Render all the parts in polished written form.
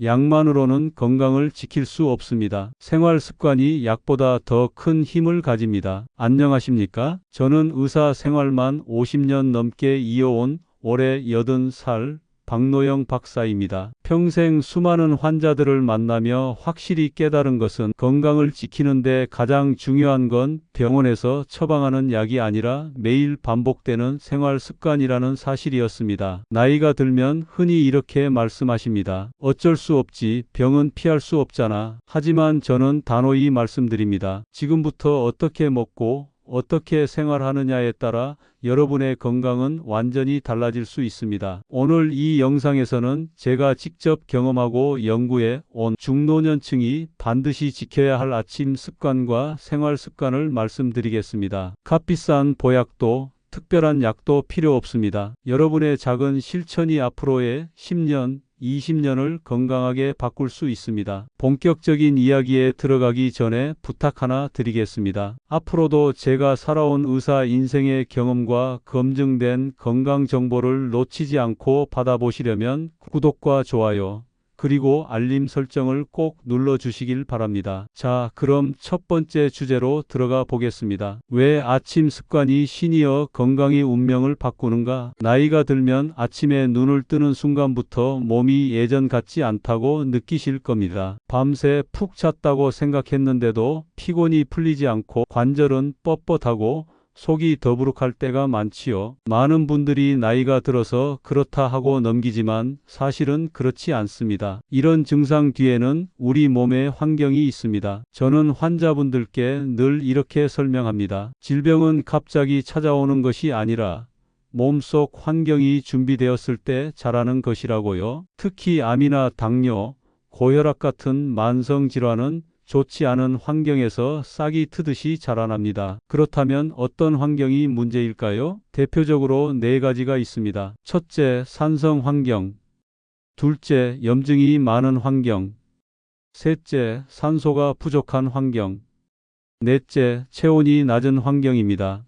약만으로는 건강을 지킬 수 없습니다. 생활 습관이 약보다 더 큰 힘을 가집니다. 안녕하십니까? 저는 의사 생활만 50년 넘게 이어온 올해 80살 박노영 박사입니다. 평생 수많은 환자들을 만나며 확실히 깨달은 것은 건강을 지키는데 가장 중요한 건 병원에서 처방하는 약이 아니라 매일 반복되는 생활 습관이라는 사실이었습니다. 나이가 들면 흔히 이렇게 말씀하십니다. 어쩔 수 없지. 병은 피할 수 없잖아. 하지만 저는 단호히 말씀드립니다. 지금부터 어떻게 먹고 어떻게 생활하느냐에 따라 여러분의 건강은 완전히 달라질 수 있습니다. 오늘 이 영상에서는 제가 직접 경험하고 연구해 온 중노년층이 반드시 지켜야 할 아침 습관과 생활 습관을 말씀드리겠습니다. 값비싼 보약도 특별한 약도 필요 없습니다. 여러분의 작은 실천이 앞으로의 10년, 20년을 건강하게 바꿀 수 있습니다. 본격적인 이야기에 들어가기 전에 부탁 하나 드리겠습니다. 앞으로도 제가 살아온 의사 인생의 경험과 검증된 건강 정보를 놓치지 않고 받아보시려면 구독과 좋아요, 그리고 알림 설정을 꼭 눌러주시길 바랍니다. 자, 그럼 첫 번째 주제로 들어가 보겠습니다. 왜 아침 습관이 시니어 건강의 운명을 바꾸는가? 나이가 들면 아침에 눈을 뜨는 순간부터 몸이 예전 같지 않다고 느끼실 겁니다. 밤새 푹 잤다고 생각했는데도 피곤이 풀리지 않고 관절은 뻣뻣하고 속이 더부룩할 때가 많지요. 많은 분들이 나이가 들어서 그렇다 하고 넘기지만 사실은 그렇지 않습니다. 이런 증상 뒤에는 우리 몸의 환경이 있습니다. 저는 환자분들께 늘 이렇게 설명합니다. 질병은 갑자기 찾아오는 것이 아니라 몸속 환경이 준비되었을 때 자라는 것이라고요. 특히 암이나 당뇨, 고혈압 같은 만성질환은 좋지 않은 환경에서 싹이 트듯이 자라납니다. 그렇다면 어떤 환경이 문제일까요? 대표적으로 4가지가 있습니다. 첫째, 산성 환경. 둘째, 염증이 많은 환경. 셋째, 산소가 부족한 환경. 넷째, 체온이 낮은 환경입니다.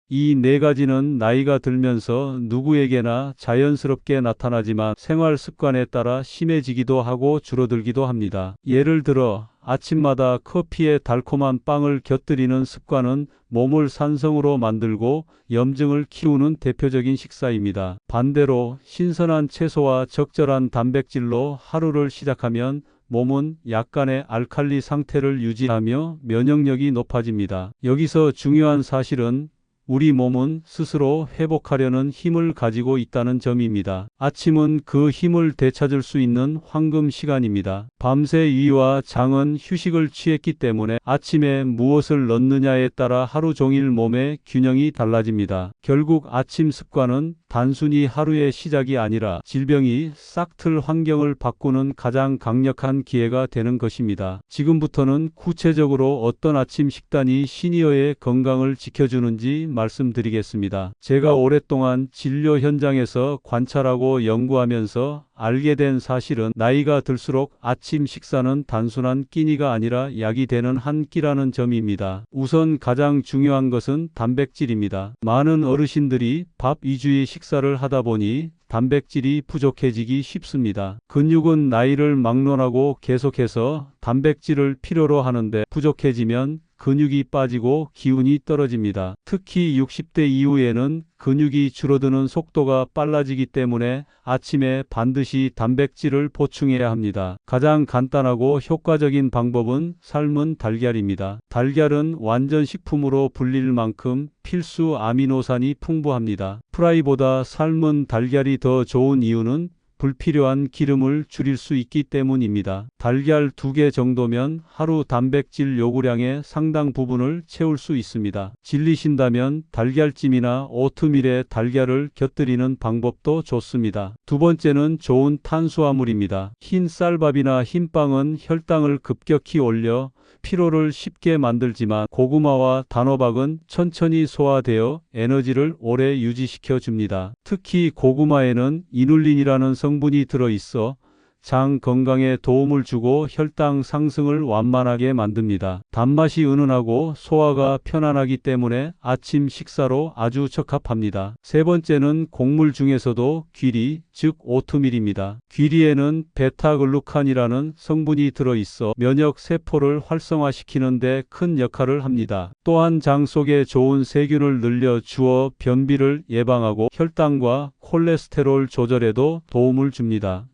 이 4가지는 나이가 들면서 누구에게나 자연스럽게 나타나지만 생활 습관에 따라 심해지기도 하고 줄어들기도 합니다. 예를 들어 아침마다 커피에 달콤한 빵을 곁들이는 습관은 몸을 산성으로 만들고 염증을 키우는 대표적인 식사입니다. 반대로 신선한 채소와 적절한 단백질로 하루를 시작하면 몸은 약간의 알칼리 상태를 유지하며 면역력이 높아집니다. 여기서 중요한 사실은 우리 몸은 스스로 회복하려는 힘을 가지고 있다는 점입니다. 아침은 그 힘을 되찾을 수 있는 황금 시간입니다. 밤새 위와 장은 휴식을 취했기 때문에 아침에 무엇을 넣느냐에 따라 하루 종일 몸의 균형이 달라집니다. 결국 아침 습관은 단순히 하루의 시작이 아니라 질병이 싹틀 환경을 바꾸는 가장 강력한 기회가 되는 것입니다. 지금부터는 구체적으로 어떤 아침 식단이 시니어의 건강을 지켜주는지 말씀드리겠습니다. 제가 오랫동안 진료 현장에서 관찰하고 연구하면서 알게 된 사실은 나이가 들수록 아침 식사는 단순한 끼니가 아니라 약이 되는 한 끼라는 점입니다. 우선 가장 중요한 것은 단백질입니다. 많은 어르신들이 밥 위주의 식사를 하다 보니 단백질이 부족해지기 쉽습니다. 근육은 나이를 막론하고 계속해서 단백질을 필요로 하는데 부족해지면 근육이 빠지고 기운이 떨어집니다. 특히 60대 이후에는 근육이 줄어드는 속도가 빨라지기 때문에 아침에 반드시 단백질을 보충해야 합니다. 가장 간단하고 효과적인 방법은 삶은 달걀입니다. 달걀은 완전 식품으로 불릴 만큼 필수 아미노산이 풍부합니다. 프라이보다 삶은 달걀이 더 좋은 이유는 불필요한 기름을 줄일 수 있기 때문입니다. 달걀 2개 정도면 하루 단백질 요구량의 상당 부분을 채울 수 있습니다. 질리신다면 달걀찜이나 오트밀에 달걀을 곁들이는 방법도 좋습니다. 두 번째는 좋은 탄수화물입니다. 흰 쌀밥이나 흰빵은 혈당을 급격히 올려 피로를 쉽게 만들지만 고구마와 단호박은 천천히 소화되어 에너지를 오래 유지시켜 줍니다. 특히 고구마에는 이눌린이라는 성분이 들어있어 장 건강에 도움을 주고 혈당 상승을 완만하게 만듭니다. 단맛이 은은하고 소화가 편안하기 때문에 아침 식사로 아주 적합합니다. 세 번째는 곡물 중에서도 귀리, 즉 오트밀입니다. 귀리에는 베타글루칸이라는 성분이 들어있어 면역 세포를 활성화시키는 데 큰 역할을 합니다. 또한 장 속에 좋은 세균을 늘려 주어 변비를 예방하고 혈당과 콜레스테롤 조절에도 도움을 줍니다.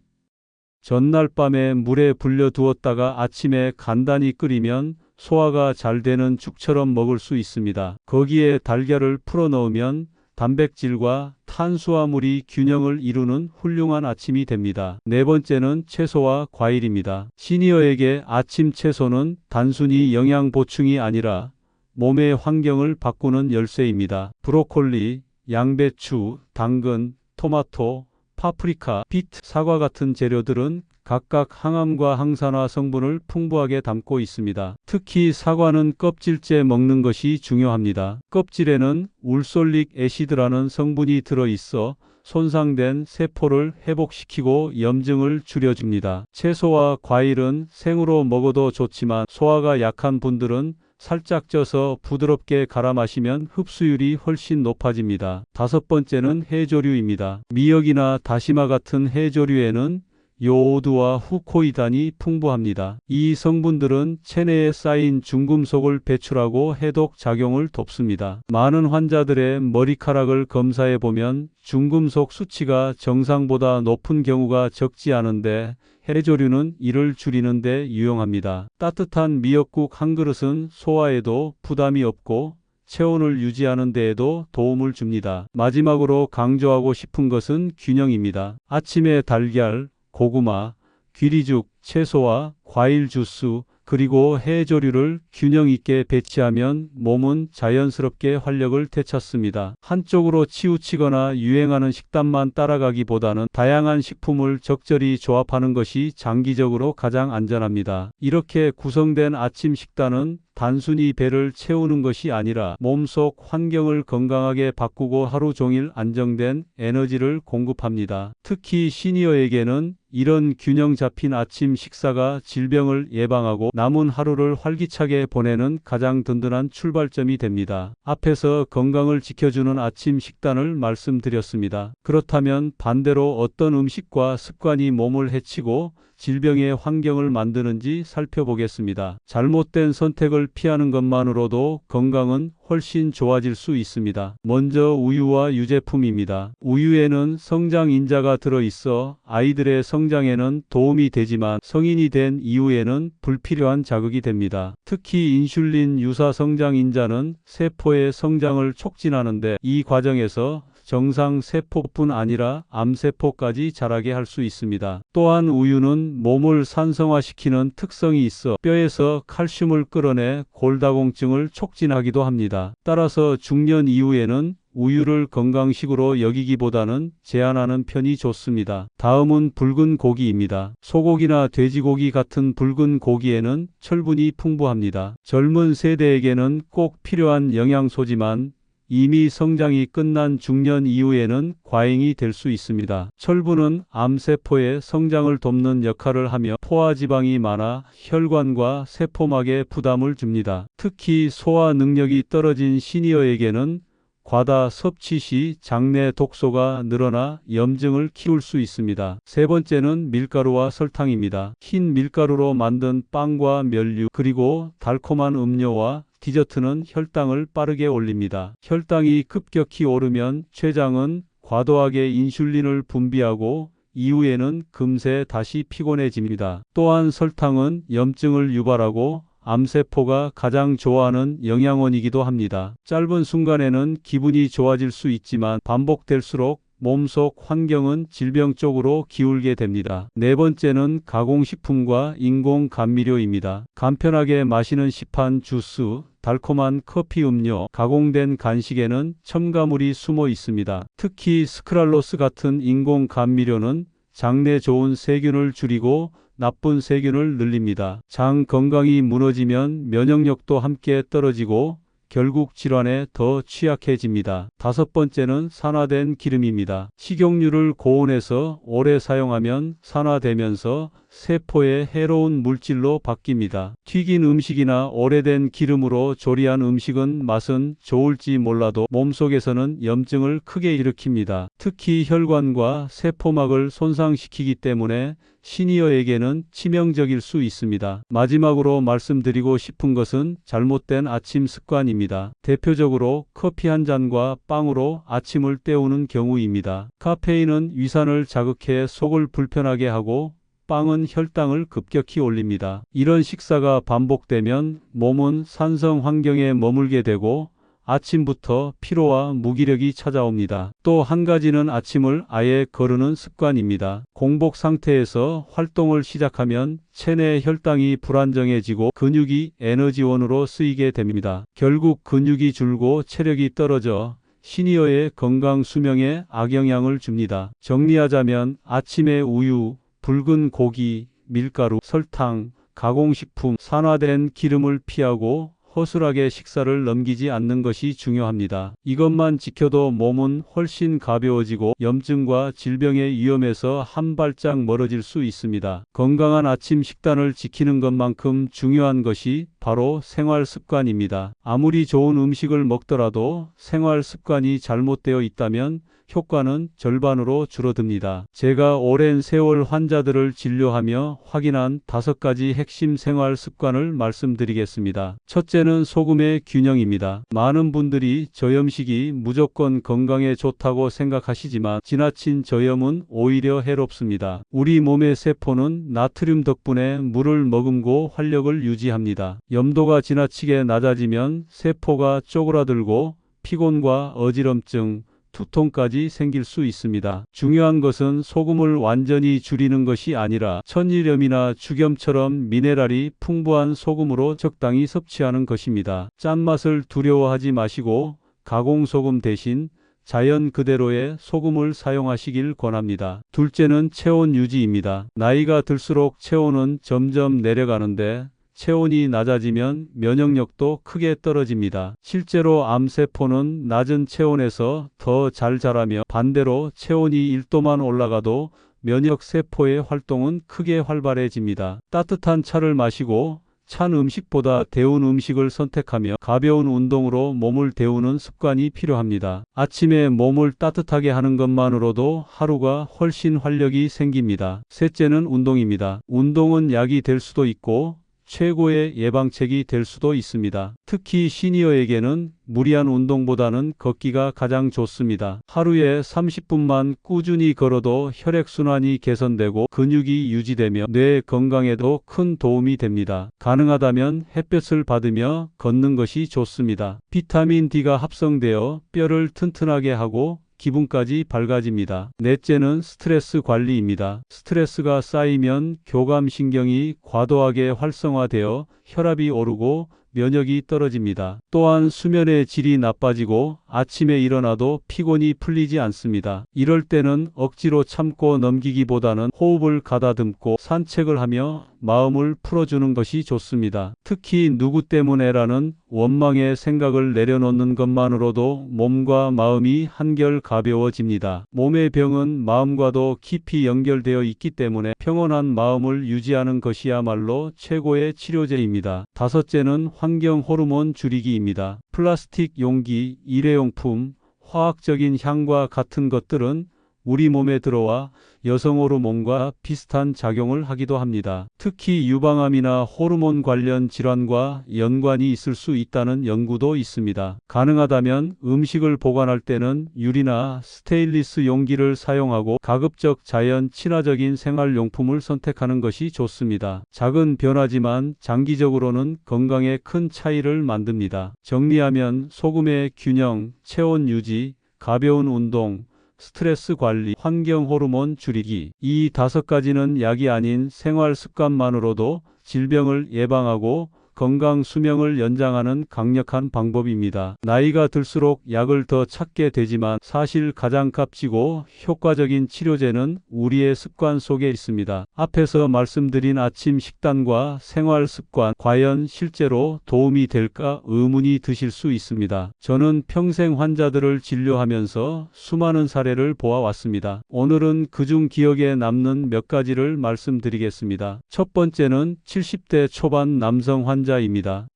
전날 밤에 물에 불려 두었다가 아침에 간단히 끓이면 소화가 잘 되는 죽처럼 먹을 수 있습니다. 거기에 달걀을 풀어 넣으면 단백질과 탄수화물이 균형을 이루는 훌륭한 아침이 됩니다. 네 번째는 채소와 과일입니다. 시니어에게 아침 채소는 단순히 영양 보충이 아니라 몸의 환경을 바꾸는 열쇠입니다. 브로콜리, 양배추, 당근, 토마토, 파프리카, 비트, 사과 같은 재료들은 각각 항암과 항산화 성분을 풍부하게 담고 있습니다. 특히 사과는 껍질째 먹는 것이 중요합니다. 껍질에는 울솔릭 애시드라는 성분이 들어있어 손상된 세포를 회복시키고 염증을 줄여줍니다. 채소와 과일은 생으로 먹어도 좋지만 소화가 약한 분들은 살짝 쪄서 부드럽게 갈아 마시면 흡수율이 훨씬 높아집니다. 다섯 번째는 해조류입니다. 미역이나 다시마 같은 해조류에는 요오드와 후코이단이 풍부합니다. 이 성분들은 체내에 쌓인 중금속을 배출하고 해독 작용을 돕습니다. 많은 환자들의 머리카락을 검사해 보면 중금속 수치가 정상보다 높은 경우가 적지 않은데 해조류는 이를 줄이는 데 유용합니다. 따뜻한 미역국 한 그릇은 소화에도 부담이 없고 체온을 유지하는 데에도 도움을 줍니다. 마지막으로 강조하고 싶은 것은 균형입니다. 아침에 달걀, 고구마, 귀리죽, 채소와 과일 주스, 그리고 해조류를 균형 있게 배치하면 몸은 자연스럽게 활력을 되찾습니다. 한쪽으로 치우치거나 유행하는 식단만 따라가기보다는 다양한 식품을 적절히 조합하는 것이 장기적으로 가장 안전합니다. 이렇게 구성된 아침 식단은 단순히 배를 채우는 것이 아니라 몸속 환경을 건강하게 바꾸고 하루 종일 안정된 에너지를 공급합니다. 특히 시니어에게는 이런 균형 잡힌 아침 식사가 질병을 예방하고 남은 하루를 활기차게 보내는 가장 든든한 출발점이 됩니다. 앞에서 건강을 지켜주는 아침 식단을 말씀드렸습니다. 그렇다면 반대로 어떤 음식과 습관이 몸을 해치고 질병의 환경을 만드는지 살펴보겠습니다. 잘못된 선택을 피하는 것만으로도 건강은 훨씬 좋아질 수 있습니다. 먼저 우유와 유제품입니다. 우유에는 성장인자가 들어있어 아이들의 성장에는 도움이 되지만 성인이 된 이후에는 불필요한 자극이 됩니다. 특히 인슐린 유사 성장인자는 세포의 성장을 촉진하는데 이 과정에서 정상 세포뿐 아니라 암세포까지 자라게 할 수 있습니다. 또한 우유는 몸을 산성화시키는 특성이 있어 뼈에서 칼슘을 끌어내 골다공증을 촉진하기도 합니다. 따라서 중년 이후에는 우유를 건강식으로 여기기보다는 제한하는 편이 좋습니다. 다음은 붉은 고기입니다. 소고기나 돼지고기 같은 붉은 고기에는 철분이 풍부합니다. 젊은 세대에게는 꼭 필요한 영양소지만 이미 성장이 끝난 중년 이후에는 과잉이 될 수 있습니다. 철분은 암세포의 성장을 돕는 역할을 하며 포화지방이 많아 혈관과 세포막에 부담을 줍니다. 특히 소화 능력이 떨어진 시니어에게는 과다 섭취 시 장내 독소가 늘어나 염증을 키울 수 있습니다. 세 번째는 밀가루와 설탕입니다. 흰 밀가루로 만든 빵과 면류, 그리고 달콤한 음료와 디저트는 혈당을 빠르게 올립니다. 혈당이 급격히 오르면 췌장은 과도하게 인슐린을 분비하고 이후에는 금세 다시 피곤해집니다. 또한 설탕은 염증을 유발하고 암세포가 가장 좋아하는 영양원이기도 합니다. 짧은 순간에는 기분이 좋아질 수 있지만 반복될수록 몸속 환경은 질병 쪽으로 기울게 됩니다. 네 번째는 가공식품과 인공감미료입니다. 간편하게 마시는 시판 주스, 달콤한 커피 음료, 가공된 간식에는 첨가물이 숨어 있습니다. 특히 스크랄로스 같은 인공감미료는 장내 좋은 세균을 줄이고 나쁜 세균을 늘립니다. 장 건강이 무너지면 면역력도 함께 떨어지고 결국 질환에 더 취약해집니다. 다섯 번째는 산화된 기름입니다. 식용유를 고온에서 오래 사용하면 산화되면서 세포에 해로운 물질로 바뀝니다. 튀긴 음식이나 오래된 기름으로 조리한 음식은 맛은 좋을지 몰라도 몸속에서는 염증을 크게 일으킵니다. 특히 혈관과 세포막을 손상시키기 때문에 시니어에게는 치명적일 수 있습니다. 마지막으로 말씀드리고 싶은 것은 잘못된 아침 습관입니다. 대표적으로 커피 한 잔과 빵으로 아침을 때우는 경우입니다. 카페인은 위산을 자극해 속을 불편하게 하고 빵은 혈당을 급격히 올립니다. 이런 식사가 반복되면 몸은 산성 환경에 머물게 되고 아침부터 피로와 무기력이 찾아옵니다. 또 한 가지는 아침을 아예 거르는 습관입니다. 공복 상태에서 활동을 시작하면 체내 혈당이 불안정해지고 근육이 에너지원으로 쓰이게 됩니다. 결국 근육이 줄고 체력이 떨어져 시니어의 건강 수명에 악영향을 줍니다. 정리하자면 아침에 우유, 붉은 고기, 밀가루, 설탕, 가공식품, 산화된 기름을 피하고 허술하게 식사를 넘기지 않는 것이 중요합니다. 이것만 지켜도 몸은 훨씬 가벼워지고 염증과 질병의 위험에서 한 발짝 멀어질 수 있습니다. 건강한 아침 식단을 지키는 것만큼 중요한 것이 바로 생활 습관입니다. 아무리 좋은 음식을 먹더라도 생활 습관이 잘못되어 있다면 효과는 절반으로 줄어듭니다. 제가 오랜 세월 환자들을 진료하며 확인한 5가지 핵심 생활 습관을 말씀드리겠습니다. 첫째는 소금의 균형입니다. 많은 분들이 저염식이 무조건 건강에 좋다고 생각하시지만 지나친 저염은 오히려 해롭습니다. 우리 몸의 세포는 나트륨 덕분에 물을 머금고 활력을 유지합니다. 염도가 지나치게 낮아지면 세포가 쪼그라들고 피곤과 어지럼증, 두통까지 생길 수 있습니다. 중요한 것은 소금을 완전히 줄이는 것이 아니라 천일염이나 죽염처럼 미네랄이 풍부한 소금으로 적당히 섭취하는 것입니다. 짠맛을 두려워하지 마시고 가공소금 대신 자연 그대로의 소금을 사용하시길 권합니다. 둘째는 체온 유지입니다. 나이가 들수록 체온은 점점 내려가는데 체온이 낮아지면 면역력도 크게 떨어집니다. 실제로 암세포는 낮은 체온에서 더 잘 자라며 반대로 체온이 1도만 올라가도 면역세포의 활동은 크게 활발해집니다. 따뜻한 차를 마시고 찬 음식보다 데운 음식을 선택하며 가벼운 운동으로 몸을 데우는 습관이 필요합니다. 아침에 몸을 따뜻하게 하는 것만으로도 하루가 훨씬 활력이 생깁니다. 셋째는 운동입니다. 운동은 약이 될 수도 있고 최고의 예방책이 될 수도 있습니다. 특히 시니어에게는 무리한 운동보다는 걷기가 가장 좋습니다. 하루에 30분만 꾸준히 걸어도 혈액순환이 개선되고 근육이 유지되며 뇌 건강에도 큰 도움이 됩니다. 가능하다면 햇볕을 받으며 걷는 것이 좋습니다. 비타민 D가 합성되어 뼈를 튼튼하게 하고 기분까지 밝아집니다. 넷째는 스트레스 관리입니다. 스트레스가 쌓이면 교감신경이 과도하게 활성화되어 혈압이 오르고 면역이 떨어집니다. 또한 수면의 질이 나빠지고 아침에 일어나도 피곤이 풀리지 않습니다. 이럴 때는 억지로 참고 넘기기보다는 호흡을 가다듬고 산책을 하며 마음을 풀어주는 것이 좋습니다. 특히 누구 때문에라는 원망의 생각을 내려놓는 것만으로도 몸과 마음이 한결 가벼워집니다. 몸의 병은 마음과도 깊이 연결되어 있기 때문에 평온한 마음을 유지하는 것이야말로 최고의 치료제입니다. 다섯째는 환경 호르몬 줄이기입니다. 플라스틱 용기, 일회용품, 화학적인 향과 같은 것들은 우리 몸에 들어와 여성 호르몬과 비슷한 작용을 하기도 합니다. 특히 유방암이나 호르몬 관련 질환과 연관이 있을 수 있다는 연구도 있습니다. 가능하다면 음식을 보관할 때는 유리나 스테인리스 용기를 사용하고 가급적 자연 친화적인 생활용품을 선택하는 것이 좋습니다. 작은 변화지만 장기적으로는 건강에 큰 차이를 만듭니다. 정리하면 소금의 균형, 체온 유지, 가벼운 운동, 스트레스 관리, 환경 호르몬 줄이기. 이 5가지는 약이 아닌 생활 습관만으로도 질병을 예방하고 건강 수명을 연장하는 강력한 방법입니다. 나이가 들수록 약을 더 찾게 되지만 사실 가장 값지고 효과적인 치료제는 우리의 습관 속에 있습니다. 앞에서 말씀드린 아침 식단과 생활 습관, 과연 실제로 도움이 될까 의문이 드실 수 있습니다. 저는 평생 환자들을 진료하면서 수많은 사례를 보아왔습니다. 오늘은 그중 기억에 남는 몇 가지를 말씀드리겠습니다. 첫 번째는 70대 초반 남성 환자입니다.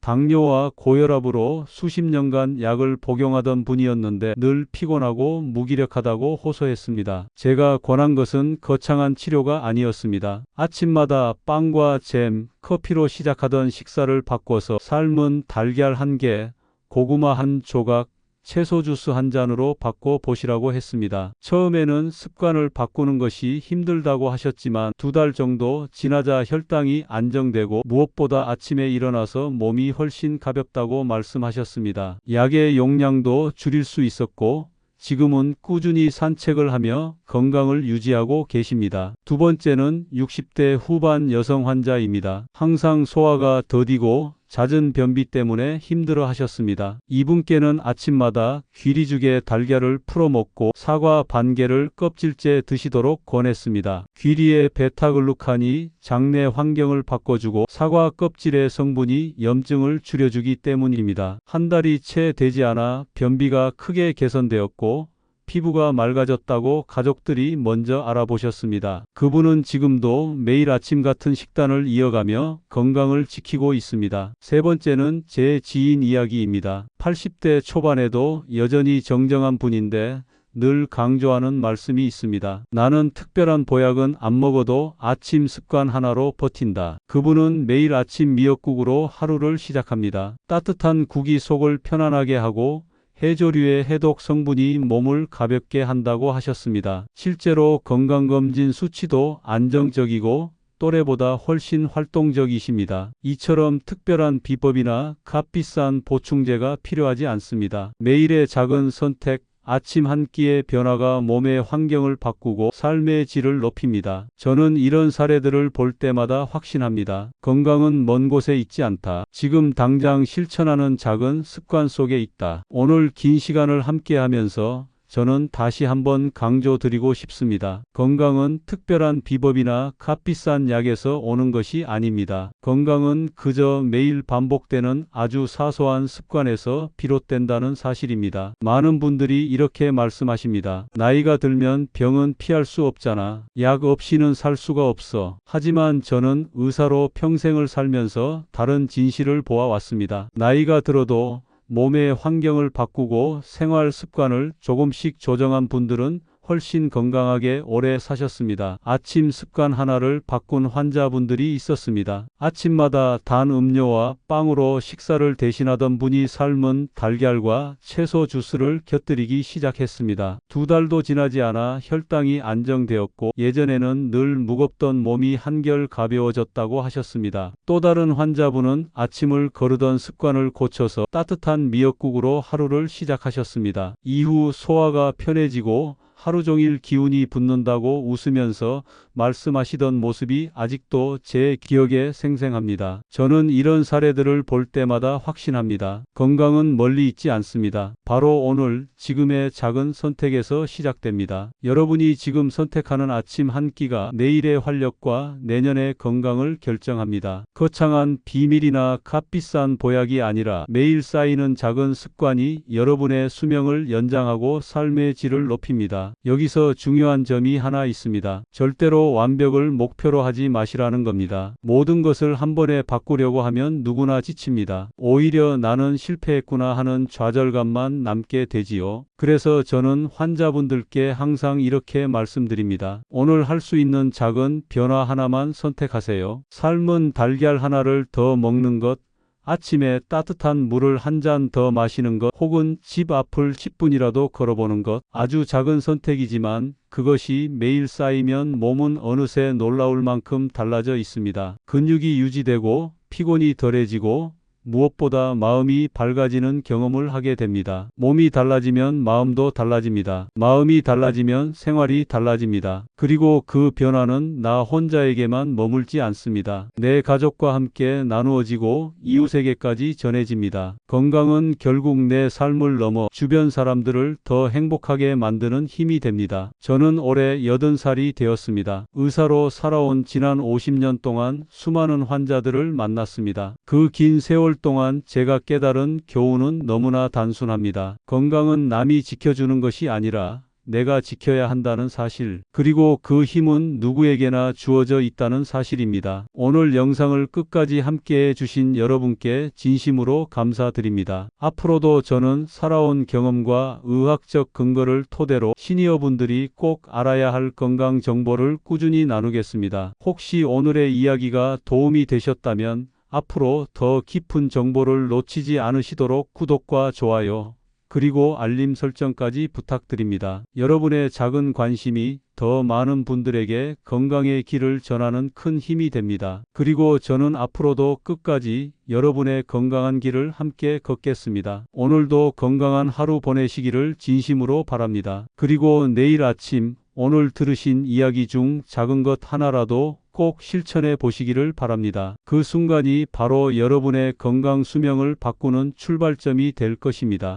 당뇨와 고혈압으로 수십 년간 약을 복용하던 분이었는데 늘 피곤하고 무기력하다고 호소했습니다. 제가 권한 것은 거창한 치료가 아니었습니다. 아침마다 빵과 잼, 커피로 시작하던 식사를 바꿔서 삶은 달걀 한 개, 고구마 한 조각, 채소 주스 한 잔으로 바꿔 보시라고 했습니다. 처음에는 습관을 바꾸는 것이 힘들다고 하셨지만 2달 정도 지나자 혈당이 안정되고 무엇보다 아침에 일어나서 몸이 훨씬 가볍다고 말씀하셨습니다. 약의 용량도 줄일 수 있었고 지금은 꾸준히 산책을 하며 건강을 유지하고 계십니다. 두 번째는 60대 후반 여성 환자입니다. 항상 소화가 더디고 잦은 변비 때문에 힘들어 하셨습니다. 이분께는 아침마다 귀리죽에 달걀을 풀어 먹고 사과 반 개를 껍질째 드시도록 권했습니다. 귀리의 베타글루칸이 장내 환경을 바꿔주고 사과 껍질의 성분이 염증을 줄여주기 때문입니다. 한 달이 채 되지 않아 변비가 크게 개선되었고 피부가 맑아졌다고 가족들이 먼저 알아보셨습니다. 그분은 지금도 매일 아침 같은 식단을 이어가며 건강을 지키고 있습니다. 세 번째는 제 지인 이야기입니다. 80대 초반에도 여전히 정정한 분인데 늘 강조하는 말씀이 있습니다. 나는 특별한 보약은 안 먹어도 아침 습관 하나로 버틴다. 그분은 매일 아침 미역국으로 하루를 시작합니다. 따뜻한 국이 속을 편안하게 하고 해조류의 해독 성분이 몸을 가볍게 한다고 하셨습니다. 실제로 건강검진 수치도 안정적이고 또래보다 훨씬 활동적이십니다. 이처럼 특별한 비법이나 값비싼 보충제가 필요하지 않습니다. 매일의 작은 선택, 아침 한 끼의 변화가 몸의 환경을 바꾸고 삶의 질을 높입니다. 저는 이런 사례들을 볼 때마다 확신합니다. 건강은 먼 곳에 있지 않다. 지금 당장 실천하는 작은 습관 속에 있다. 오늘 긴 시간을 함께하면서 저는 다시 한번 강조드리고 싶습니다. 건강은 특별한 비법이나 값비싼 약에서 오는 것이 아닙니다. 건강은 그저 매일 반복되는 아주 사소한 습관에서 비롯된다는 사실입니다. 많은 분들이 이렇게 말씀하십니다. 나이가 들면 병은 피할 수 없잖아. 약 없이는 살 수가 없어. 하지만 저는 의사로 평생을 살면서 다른 진실을 보아왔습니다. 나이가 들어도 몸의 환경을 바꾸고 생활 습관을 조금씩 조정한 분들은 훨씬 건강하게 오래 사셨습니다. 아침 습관 하나를 바꾼 환자분들이 있었습니다. 아침마다 단 음료와 빵으로 식사를 대신하던 분이 삶은 달걀과 채소 주스를 곁들이기 시작했습니다. 2달도 지나지 않아 혈당이 안정되었고 예전에는 늘 무겁던 몸이 한결 가벼워졌다고 하셨습니다. 또 다른 환자분은 아침을 거르던 습관을 고쳐서 따뜻한 미역국으로 하루를 시작하셨습니다. 이후 소화가 편해지고 하루 종일 기운이 붙는다고 웃으면서 말씀하시던 모습이 아직도 제 기억에 생생합니다. 저는 이런 사례들을 볼 때마다 확신합니다. 건강은 멀리 있지 않습니다. 바로 오늘, 지금의 작은 선택에서 시작됩니다. 여러분이 지금 선택하는 아침 한 끼가 내일의 활력과 내년의 건강을 결정합니다. 거창한 비밀이나 값비싼 보약이 아니라 매일 쌓이는 작은 습관이 여러분의 수명을 연장하고 삶의 질을 높입니다. 여기서 중요한 점이 하나 있습니다. 절대로 완벽을 목표로 하지 마시라는 겁니다. 모든 것을 한 번에 바꾸려고 하면 누구나 지칩니다. 오히려 나는 실패했구나 하는 좌절감만 남게 되지요. 그래서 저는 환자분들께 항상 이렇게 말씀드립니다. 오늘 할 수 있는 작은 변화 하나만 선택하세요. 삶은 달걀 하나를 더 먹는 것, 아침에 따뜻한 물을 한 잔 더 마시는 것, 혹은 집 앞을 10분이라도 걸어보는 것. 아주 작은 선택이지만 그것이 매일 쌓이면 몸은 어느새 놀라울 만큼 달라져 있습니다. 근육이 유지되고 피곤이 덜해지고 무엇보다 마음이 밝아지는 경험을 하게 됩니다. 몸이 달라지면 마음도 달라집니다. 마음이 달라지면 생활이 달라집니다. 그리고 그 변화는 나 혼자에게만 머물지 않습니다. 내 가족과 함께 나누어지고 이웃에게까지 전해집니다. 건강은 결국 내 삶을 넘어 주변 사람들을 더 행복하게 만드는 힘이 됩니다. 저는 올해 80살이 되었습니다. 의사로 살아온 지난 50년 동안 수많은 환자들을 만났습니다. 그 긴 세월 동안 제가 깨달은 교훈은 너무나 단순합니다. 건강은 남이 지켜주는 것이 아니라 내가 지켜야 한다는 사실, 그리고 그 힘은 누구에게나 주어져 있다는 사실입니다. 오늘 영상을 끝까지 함께해 주신 여러분께 진심으로 감사드립니다. 앞으로도 저는 살아온 경험과 의학적 근거를 토대로 시니어분들이 꼭 알아야 할 건강 정보를 꾸준히 나누겠습니다. 혹시 오늘의 이야기가 도움이 되셨다면 앞으로 더 깊은 정보를 놓치지 않으시도록 구독과 좋아요, 그리고 알림 설정까지 부탁드립니다. 여러분의 작은 관심이 더 많은 분들에게 건강의 길을 전하는 큰 힘이 됩니다. 그리고 저는 앞으로도 끝까지 여러분의 건강한 길을 함께 걷겠습니다. 오늘도 건강한 하루 보내시기를 진심으로 바랍니다. 그리고 내일 아침 오늘 들으신 이야기 중 작은 것 하나라도 꼭 실천해 보시기를 바랍니다. 그 순간이 바로 여러분의 건강 수명을 바꾸는 출발점이 될 것입니다.